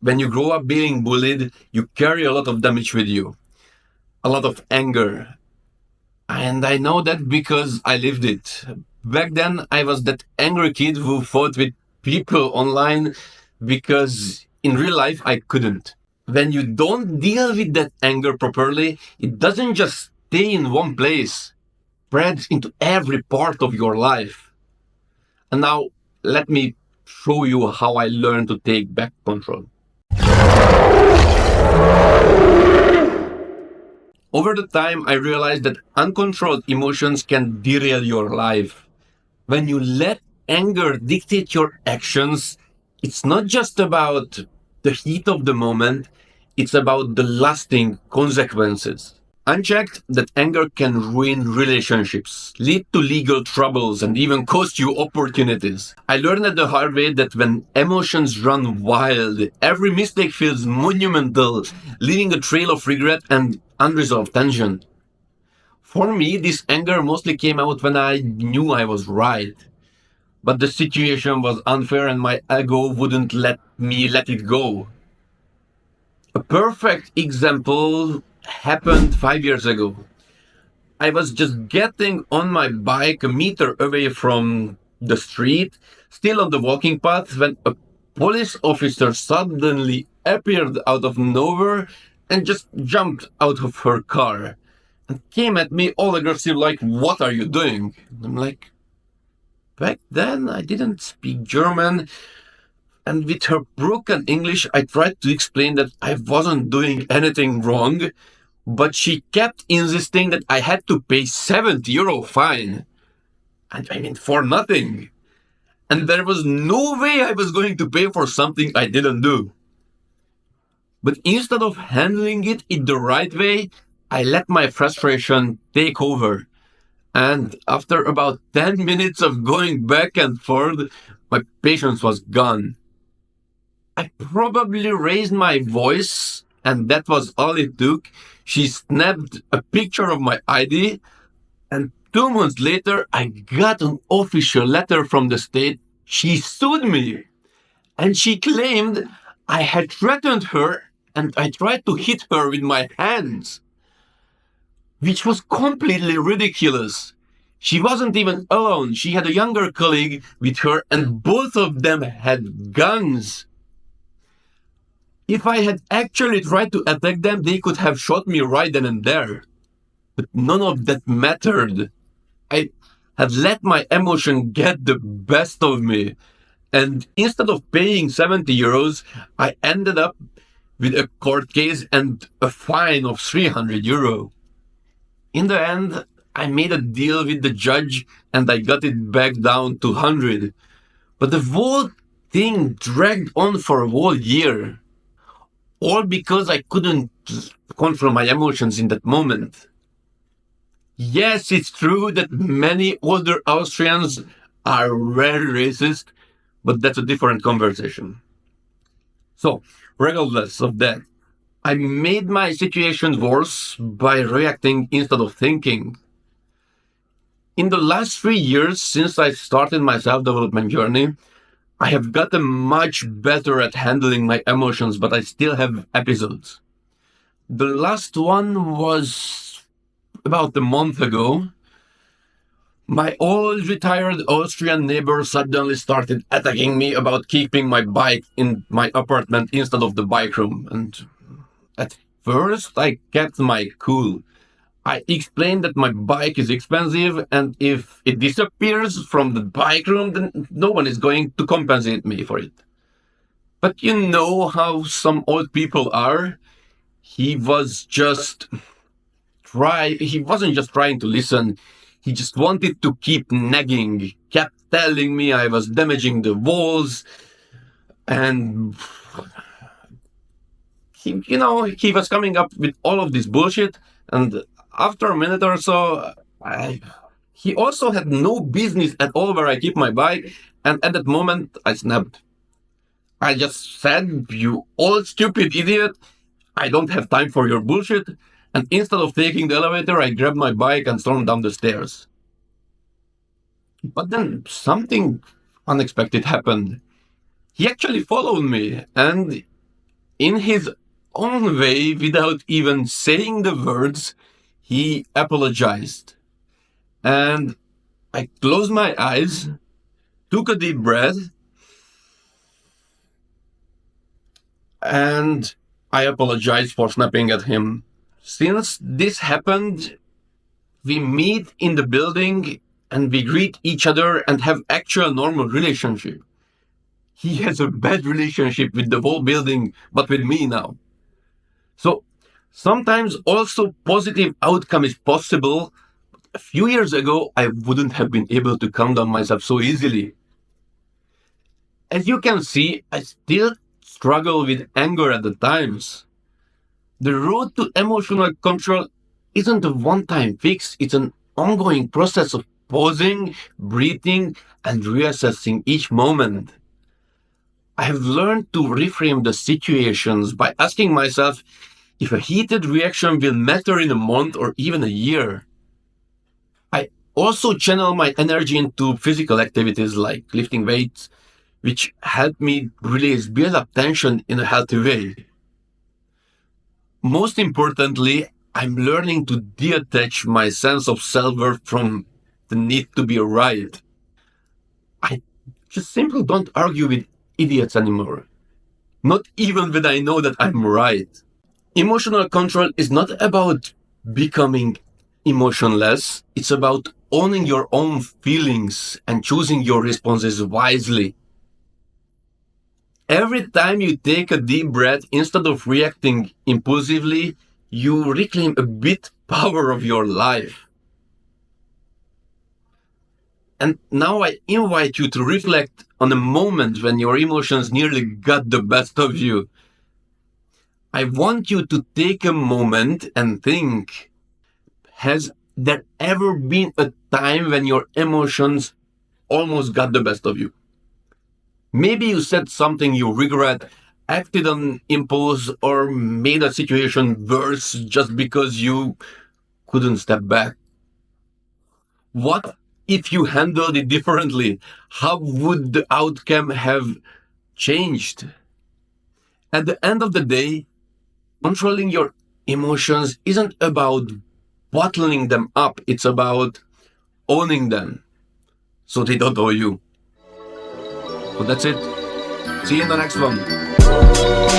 When you grow up being bullied, you carry a lot of damage with you, a lot of anger. And I know that because I lived it. Back then, I was that angry kid who fought with people online because in real life I couldn't. When you don't deal with that anger properly, it doesn't just stay in one place, it spreads into every part of your life. And now, let me show you how I learned to take back control. Over the time, I realized that uncontrolled emotions can derail your life. When you let anger dictate your actions, it's not just about the heat of the moment, it's about the lasting consequences. Unchecked, that anger can ruin relationships, lead to legal troubles, and even cost you opportunities. I learned the hard way that when emotions run wild, every mistake feels monumental, leaving a trail of regret and unresolved tension. For me, this anger mostly came out when I knew I was right, but the situation was unfair and my ego wouldn't let me let it go. A perfect example happened 5 years ago. I was just getting on my bike a meter away from the street, still on the walking path, when a police officer suddenly appeared out of nowhere and just jumped out of her car and came at me all aggressive, like, "What are you doing?" I'm like, back then I didn't speak German, and with her broken English, I tried to explain that I wasn't doing anything wrong, but she kept insisting that I had to pay €70 fine. And I mean, for nothing. And there was no way I was going to pay for something I didn't do. But instead of handling it in the right way, I let my frustration take over. And after about 10 minutes of going back and forth, my patience was gone. I probably raised my voice, and that was all it took. She snapped a picture of my ID, and 2 months later, I got an official letter from the state. She sued me, and she claimed I had threatened her and I tried to hit her with my hands, which was completely ridiculous. She wasn't even alone. She had a younger colleague with her, and both of them had guns. If I had actually tried to attack them, they could have shot me right then and there. But none of that mattered. I had let my emotion get the best of me. And instead of paying €70, I ended up with a court case and a fine of €300. In the end, I made a deal with the judge and I got it back down to 100. But the whole thing dragged on for a whole year. All because I couldn't control my emotions in that moment. Yes, it's true that many older Austrians are very racist, but that's a different conversation. So, regardless of that, I made my situation worse by reacting instead of thinking. In the last 3 years since I started my self development journey, I have gotten much better at handling my emotions, but I still have episodes. The last one was about a month ago. My old retired Austrian neighbor suddenly started attacking me about keeping my bike in my apartment instead of the bike room. And at first, I kept my cool. I explained that my bike is expensive, and if it disappears from the bike room, then no one is going to compensate me for it. But you know how some old people are. He was just he wasn't just trying to listen, he just wanted to keep nagging, kept telling me I was damaging the walls, and he was coming up with all of this bullshit. And after a minute or so, he also had no business at all where I keep my bike, and at that moment I snapped. I just said, "You old stupid idiot, I don't have time for your bullshit." And instead of taking the elevator, I grabbed my bike and stormed down the stairs. But then something unexpected happened. He actually followed me, and In his own way, without even saying the words, he apologized. And I closed my eyes, took a deep breath, and I apologized for snapping at him. Since this happened, we meet in the building and we greet each other and have actual normal relationship. He has a bad relationship with the whole building, but with me now. So sometimes also positive outcome is possible. A few years ago, I wouldn't have been able to calm down myself so easily. As you can see, I still struggle with anger at the times. The road to emotional control isn't a one time fix, it's an ongoing process of pausing, breathing, and reassessing each moment. I have learned to reframe the situations by asking myself if a heated reaction will matter in a month or even a year. I also channel my energy into physical activities like lifting weights, which help me release build up tension in a healthy way. Most importantly, I'm learning to detach my sense of self worth from the need to be right. I just simply don't argue with idiots anymore. Not even when I know that I'm right. Emotional control is not about becoming emotionless, it's about owning your own feelings and choosing your responses wisely. Every time you take a deep breath, instead of reacting impulsively, you reclaim a bit power of your life. And now I invite you to reflect on a moment when your emotions nearly got the best of you. I want you to take a moment and think, has there ever been a time when your emotions almost got the best of you? Maybe you said something you regret, acted on impulse, or made a situation worse just because you couldn't step back. What if you handled it differently? How would the outcome have changed? At the end of the day, controlling your emotions isn't about bottling them up, it's about owning them so they don't owe you. So that's it. See you in the next one.